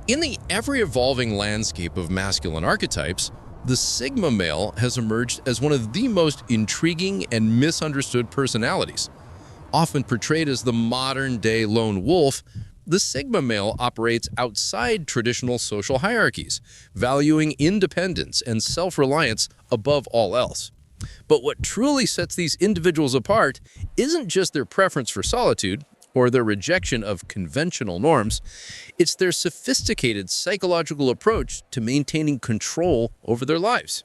In the ever-evolving landscape of masculine archetypes, the Sigma male has emerged as one of the most intriguing and misunderstood personalities. Often portrayed as the modern-day lone wolf, the Sigma male operates outside traditional social hierarchies, valuing independence and self-reliance above all else. But what truly sets these individuals apart isn't just their preference for solitude or their rejection of conventional norms, it's their sophisticated psychological approach to maintaining control over their lives.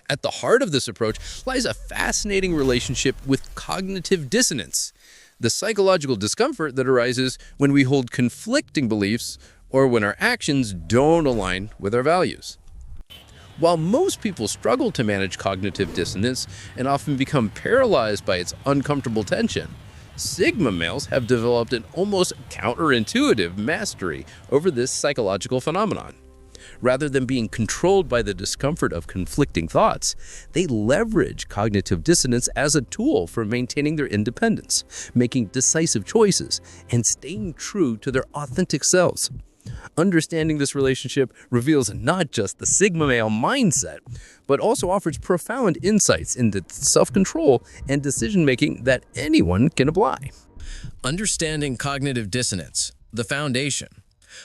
At the heart of this approach lies a fascinating relationship with cognitive dissonance, the psychological discomfort that arises when we hold conflicting beliefs or when our actions don't align with our values. While most people struggle to manage cognitive dissonance and often become paralyzed by its uncomfortable tension, Sigma males have developed an almost counterintuitive mastery over this psychological phenomenon. Rather than being controlled by the discomfort of conflicting thoughts, they leverage cognitive dissonance as a tool for maintaining their independence, making decisive choices, and staying true to their authentic selves. Understanding this relationship reveals not just the Sigma male mindset, but also offers profound insights into self-control and decision-making that anyone can apply. Understanding cognitive dissonance, the foundation.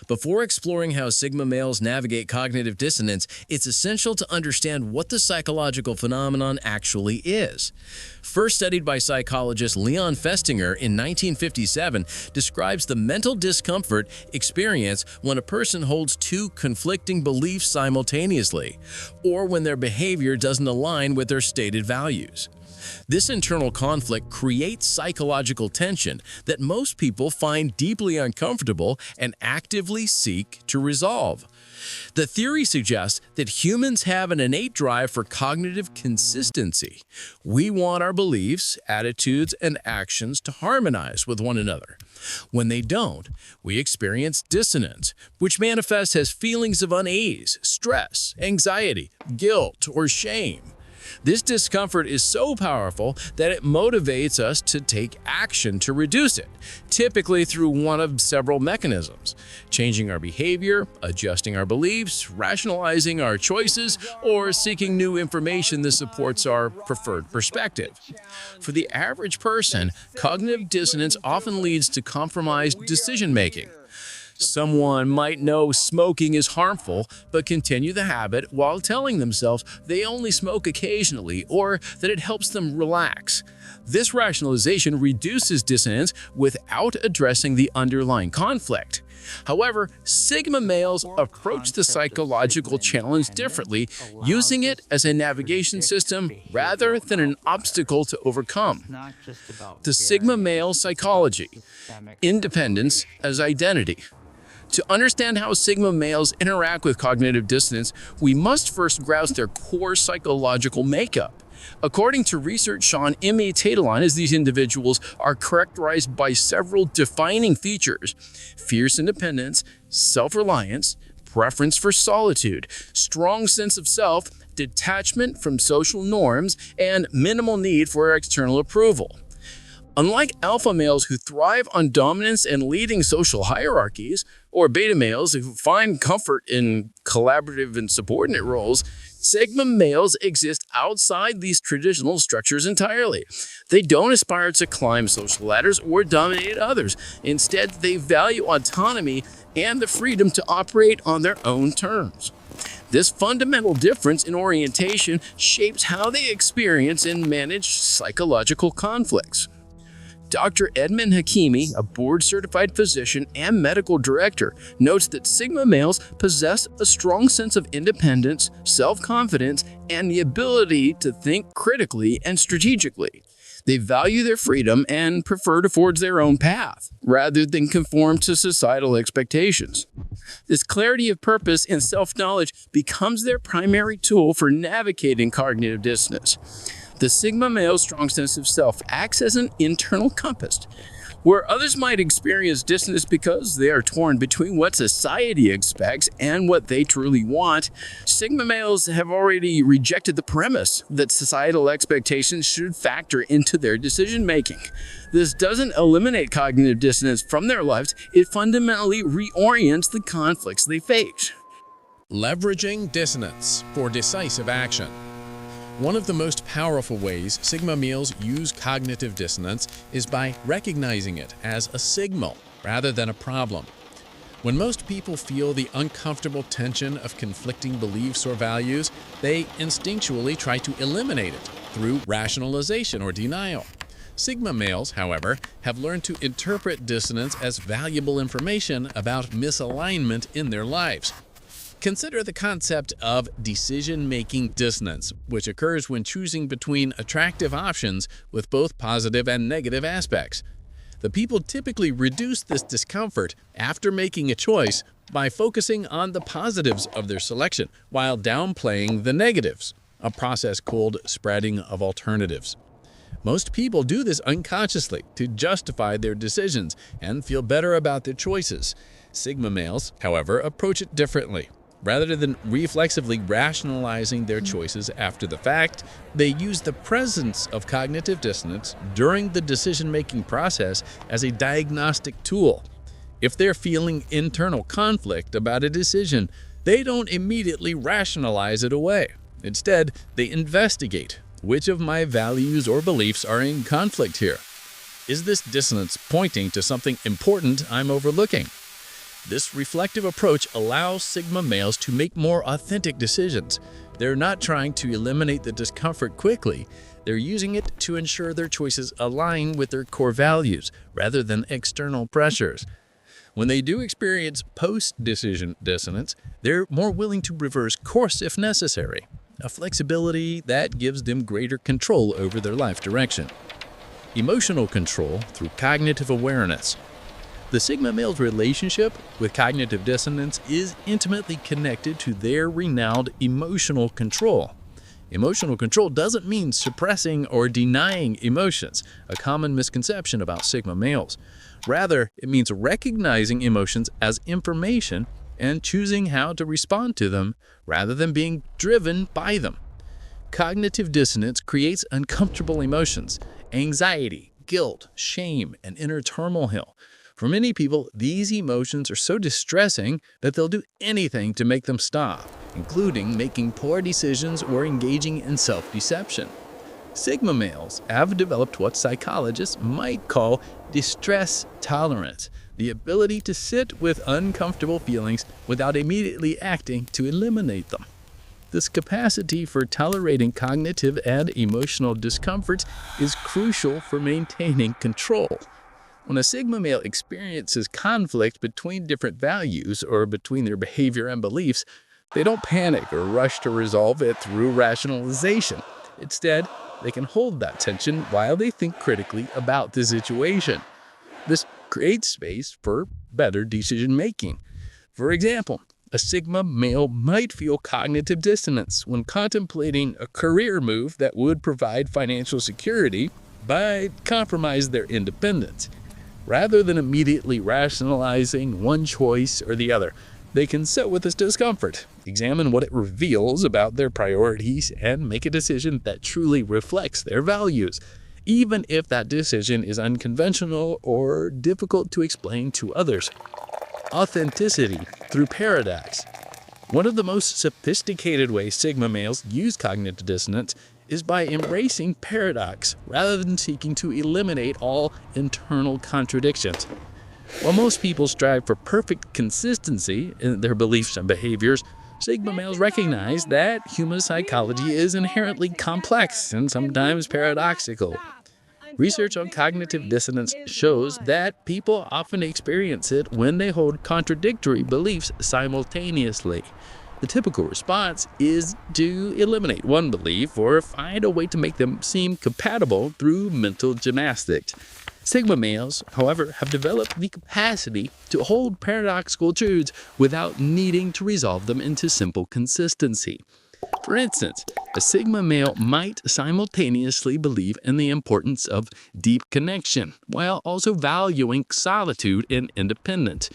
Before exploring how Sigma males navigate cognitive dissonance, it's essential to understand what the psychological phenomenon actually is. First studied by psychologist Leon Festinger in 1957, describes the mental discomfort experienced when a person holds two conflicting beliefs simultaneously, or when their behavior doesn't align with their stated values. This internal conflict creates psychological tension that most people find deeply uncomfortable and actively seek to resolve. The theory suggests that humans have an innate drive for cognitive consistency. We want our beliefs, attitudes, and actions to harmonize with one another. When they don't, we experience dissonance, which manifests as feelings of unease, stress, anxiety, guilt, or shame. This discomfort is so powerful that it motivates us to take action to reduce it, typically through one of several mechanisms: changing our behavior, adjusting our beliefs, rationalizing our choices, or seeking new information that supports our preferred perspective. For the average person, cognitive dissonance often leads to compromised decision-making. Someone might know smoking is harmful, but continue the habit while telling themselves they only smoke occasionally or that it helps them relax. This rationalization reduces dissonance without addressing the underlying conflict. However, Sigma males approach the psychological challenge differently, using it as a navigation system rather than an obstacle to overcome. The Sigma male psychology: independence as identity. To understand how Sigma males interact with cognitive dissonance, we must first grasp their core psychological makeup. According to research Sean M. A. Tatelon, these individuals are characterized by several defining features: fierce independence, self-reliance, preference for solitude, strong sense of self, detachment from social norms, and minimal need for external approval. Unlike alpha males who thrive on dominance and leading social hierarchies, or beta males who find comfort in collaborative and subordinate roles, Sigma males exist outside these traditional structures entirely. They don't aspire to climb social ladders or dominate others. Instead, they value autonomy and the freedom to operate on their own terms. This fundamental difference in orientation shapes how they experience and manage psychological conflicts. Dr. Edmund Hakimi, a board-certified physician and medical director, notes that Sigma males possess a strong sense of independence, self-confidence, and the ability to think critically and strategically. They value their freedom and prefer to forge their own path, rather than conform to societal expectations. This clarity of purpose and self-knowledge becomes their primary tool for navigating cognitive dissonance. The Sigma male's strong sense of self acts as an internal compass, Where others might experience dissonance because they are torn between what society expects and what they truly want, Sigma males have already rejected the premise that societal expectations should factor into their decision making. This doesn't eliminate cognitive dissonance from their lives, it fundamentally reorients the conflicts they face. Leveraging dissonance for decisive action. One of the most powerful ways Sigma males use cognitive dissonance is by recognizing it as a signal rather than a problem. When most people feel the uncomfortable tension of conflicting beliefs or values, they instinctually try to eliminate it through rationalization or denial. Sigma males, however, have learned to interpret dissonance as valuable information about misalignment in their lives. Consider the concept of decision-making dissonance, which occurs when choosing between attractive options with both positive and negative aspects. The people typically reduce this discomfort after making a choice by focusing on the positives of their selection while downplaying the negatives, a process called spreading of alternatives. Most people do this unconsciously to justify their decisions and feel better about their choices. Sigma males, however, approach it differently. Rather than reflexively rationalizing their choices after the fact, they use the presence of cognitive dissonance during the decision-making process as a diagnostic tool. If they're feeling internal conflict about a decision, they don't immediately rationalize it away. Instead, they investigate which of my values or beliefs are in conflict here. Is this dissonance pointing to something important I'm overlooking? This reflective approach allows Sigma males to make more authentic decisions. They're not trying to eliminate the discomfort quickly. They're using it to ensure their choices align with their core values rather than external pressures. When they do experience post-decision dissonance, they're more willing to reverse course if necessary, a flexibility that gives them greater control over their life direction. Emotional control through cognitive awareness. The Sigma male's relationship with cognitive dissonance is intimately connected to their renowned emotional control. Emotional control doesn't mean suppressing or denying emotions, a common misconception about Sigma males. Rather, it means recognizing emotions as information and choosing how to respond to them rather than being driven by them. Cognitive dissonance creates uncomfortable emotions, anxiety, guilt, shame, and inner turmoil. For many people, these emotions are so distressing that they'll do anything to make them stop, including making poor decisions or engaging in self-deception. Sigma males have developed what psychologists might call distress tolerance, the ability to sit with uncomfortable feelings without immediately acting to eliminate them. This capacity for tolerating cognitive and emotional discomfort is crucial for maintaining control. When a Sigma male experiences conflict between different values or between their behavior and beliefs, they don't panic or rush to resolve it through rationalization. Instead, they can hold that tension while they think critically about the situation. This creates space for better decision-making. For example, a Sigma male might feel cognitive dissonance when contemplating a career move that would provide financial security but compromise their independence. Rather than immediately rationalizing one choice or the other, they can sit with this discomfort, examine what it reveals about their priorities, and make a decision that truly reflects their values, even if that decision is unconventional or difficult to explain to others. Authenticity through paradox. One of the most sophisticated ways Sigma males use cognitive dissonance is by embracing paradox rather than seeking to eliminate all internal contradictions. While most people strive for perfect consistency in their beliefs and behaviors, Sigma males recognize that human psychology is inherently complex and sometimes paradoxical. Research on cognitive dissonance shows that people often experience it when they hold contradictory beliefs simultaneously. The typical response is to eliminate one belief or find a way to make them seem compatible through mental gymnastics. Sigma males, however, have developed the capacity to hold paradoxical truths without needing to resolve them into simple consistency. For instance, a Sigma male might simultaneously believe in the importance of deep connection while also valuing solitude and independence.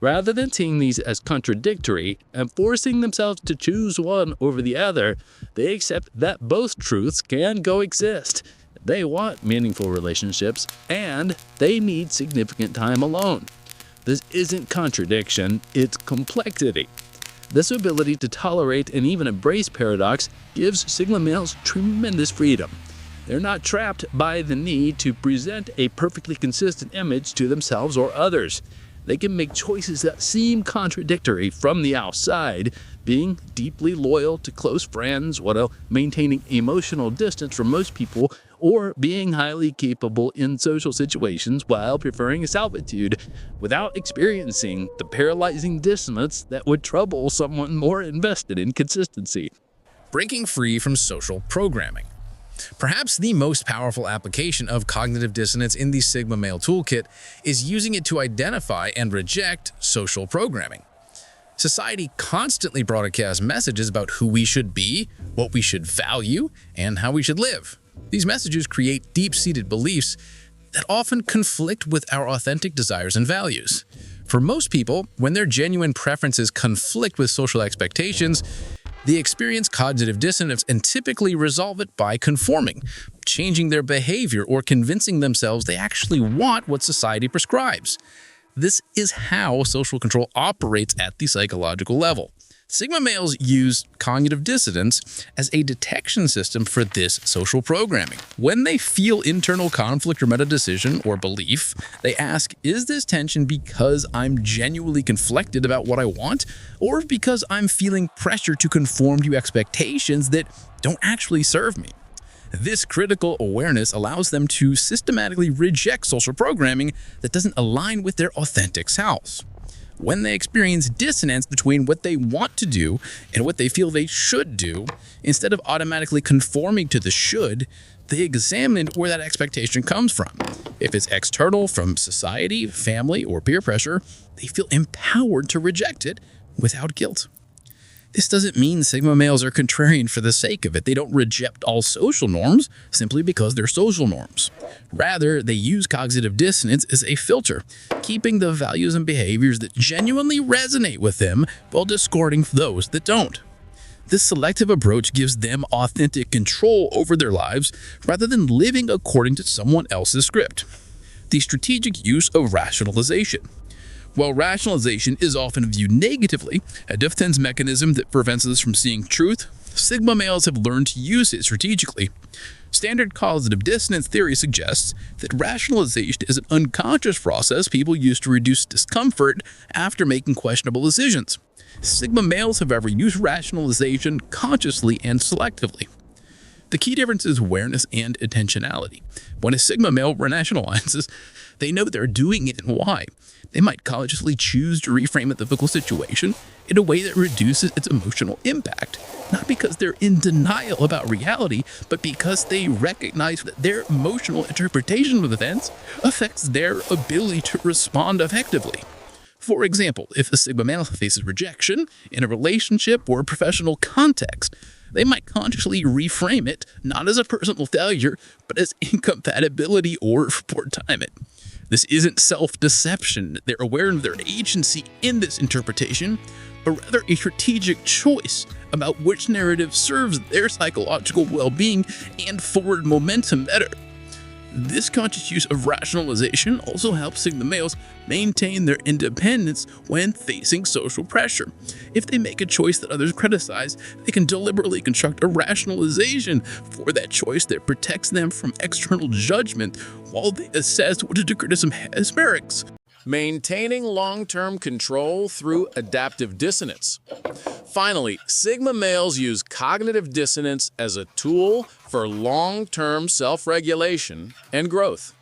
Rather than seeing these as contradictory and forcing themselves to choose one over the other, they accept that both truths can coexist. They want meaningful relationships, and they need significant time alone. This isn't contradiction, it's complexity. This ability to tolerate and even embrace paradox gives Sigma males tremendous freedom. They're not trapped by the need to present a perfectly consistent image to themselves or others. They can make choices that seem contradictory from the outside, being deeply loyal to close friends while maintaining emotional distance from most people, or being highly capable in social situations while preferring solitude, without experiencing the paralyzing dissonance that would trouble someone more invested in consistency. Breaking free from social programming. Perhaps the most powerful application of cognitive dissonance in the Sigma Male Toolkit is using it to identify and reject social programming. Society constantly broadcasts messages about who we should be, what we should value, and how we should live. These messages create deep-seated beliefs that often conflict with our authentic desires and values. For most people, when their genuine preferences conflict with social expectations, they experience cognitive dissonance and typically resolve it by conforming, changing their behavior, or convincing themselves they actually want what society prescribes. This is how social control operates at the psychological level. Sigma males use cognitive dissonance as a detection system for this social programming. When they feel internal conflict or meta-decision or belief, they ask, is this tension because I'm genuinely conflicted about what I want, or because I'm feeling pressure to conform to expectations that don't actually serve me? This critical awareness allows them to systematically reject social programming that doesn't align with their authentic selves. When they experience dissonance between what they want to do and what they feel they should do, instead of automatically conforming to the should, they examine where that expectation comes from. If it's external from society, family, or peer pressure, they feel empowered to reject it without guilt. This doesn't mean Sigma males are contrarian for the sake of it. They don't reject all social norms simply because they're social norms. Rather, they use cognitive dissonance as a filter, keeping the values and behaviors that genuinely resonate with them while discarding those that don't. This selective approach gives them authentic control over their lives rather than living according to someone else's script. The strategic use of rationalization. While rationalization is often viewed negatively, a defense mechanism that prevents us from seeing truth, Sigma males have learned to use it strategically. Standard cognitive dissonance theory suggests that rationalization is an unconscious process people use to reduce discomfort after making questionable decisions. Sigma males have ever used rationalization consciously and selectively. The key difference is awareness and intentionality. When a Sigma male rationalizes, they know they're doing it and why. They might consciously choose to reframe a difficult situation in a way that reduces its emotional impact, not because they're in denial about reality, but because they recognize that their emotional interpretation of events affects their ability to respond effectively. For example, if a Sigma male faces rejection in a relationship or a professional context, they might consciously reframe it not as a personal failure, but as incompatibility or poor timing. This isn't self-deception. They're aware of their agency in this interpretation, but rather a strategic choice about which narrative serves their psychological well-being and forward momentum better. This conscious use of rationalization also helps Sigma males maintain their independence when facing social pressure. If they make a choice that others criticize, they can deliberately construct a rationalization for that choice that protects them from external judgment while they assess whether the criticism has merits. Maintaining long-term control through adaptive dissonance. Finally, Sigma males use cognitive dissonance as a tool for long-term self-regulation and growth.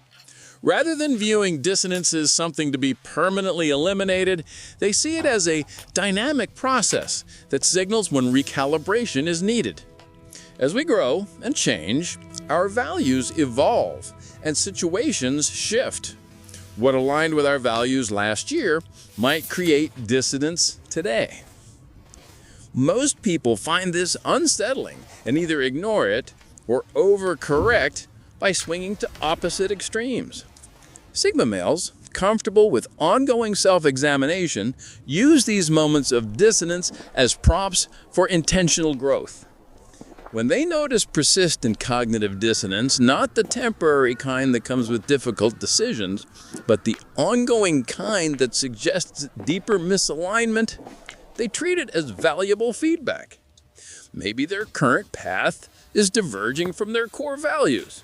Rather than viewing dissonance as something to be permanently eliminated, they see it as a dynamic process that signals when recalibration is needed. As we grow and change, our values evolve and situations shift. What aligned with our values last year might create dissonance today. Most people find this unsettling and either ignore it or overcorrect by swinging to opposite extremes. Sigma males, comfortable with ongoing self-examination, use these moments of dissonance as prompts for intentional growth. When they notice persistent cognitive dissonance, not the temporary kind that comes with difficult decisions, but the ongoing kind that suggests deeper misalignment, they treat it as valuable feedback. Maybe their current path is diverging from their core values.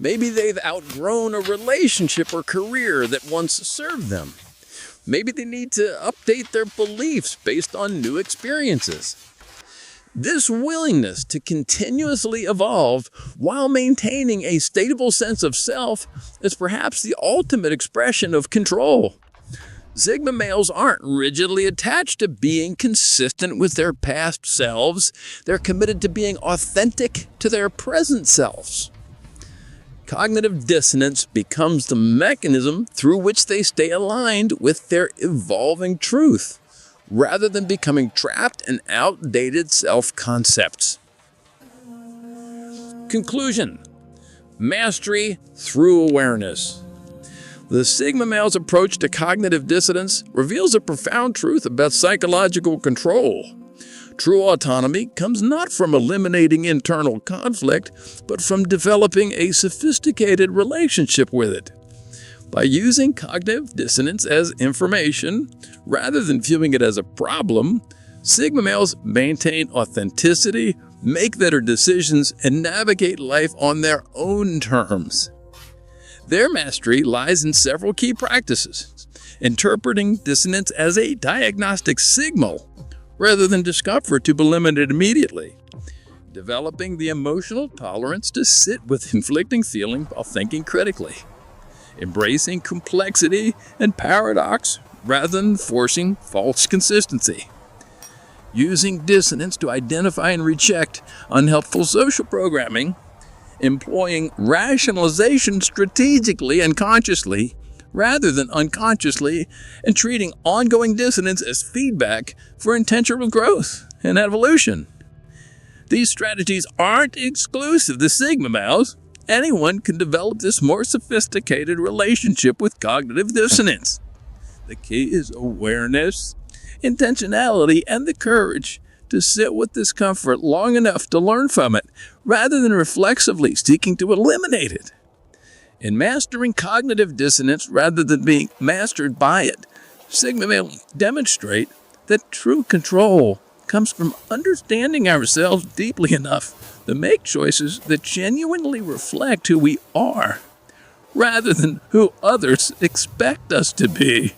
Maybe they've outgrown a relationship or career that once served them. Maybe they need to update their beliefs based on new experiences. This willingness to continuously evolve while maintaining a stable sense of self is perhaps the ultimate expression of control. Sigma males aren't rigidly attached to being consistent with their past selves. They're committed to being authentic to their present selves. Cognitive dissonance becomes the mechanism through which they stay aligned with their evolving truth, rather than becoming trapped in outdated self-concepts. Conclusion: mastery through awareness. The Sigma male's approach to cognitive dissonance reveals a profound truth about psychological control. True autonomy comes not from eliminating internal conflict, but from developing a sophisticated relationship with it. By using cognitive dissonance as information, rather than viewing it as a problem, Sigma males maintain authenticity, make better decisions, and navigate life on their own terms. Their mastery lies in several key practices: interpreting dissonance as a diagnostic signal, rather than discomfort to be eliminated immediately; developing the emotional tolerance to sit with conflicting feelings while thinking critically; embracing complexity and paradox rather than forcing false consistency; using dissonance to identify and reject unhelpful social programming; employing rationalization strategically and consciously rather than unconsciously, and treating ongoing dissonance as feedback for intentional growth and evolution. These strategies aren't exclusive to Sigma males. Anyone can develop this more sophisticated relationship with cognitive dissonance. The key is awareness, intentionality, and the courage to sit with discomfort long enough to learn from it, rather than reflexively seeking to eliminate it. In mastering cognitive dissonance rather than being mastered by it, Sigma males demonstrate that true control comes from understanding ourselves deeply enough to make choices that genuinely reflect who we are, rather than who others expect us to be.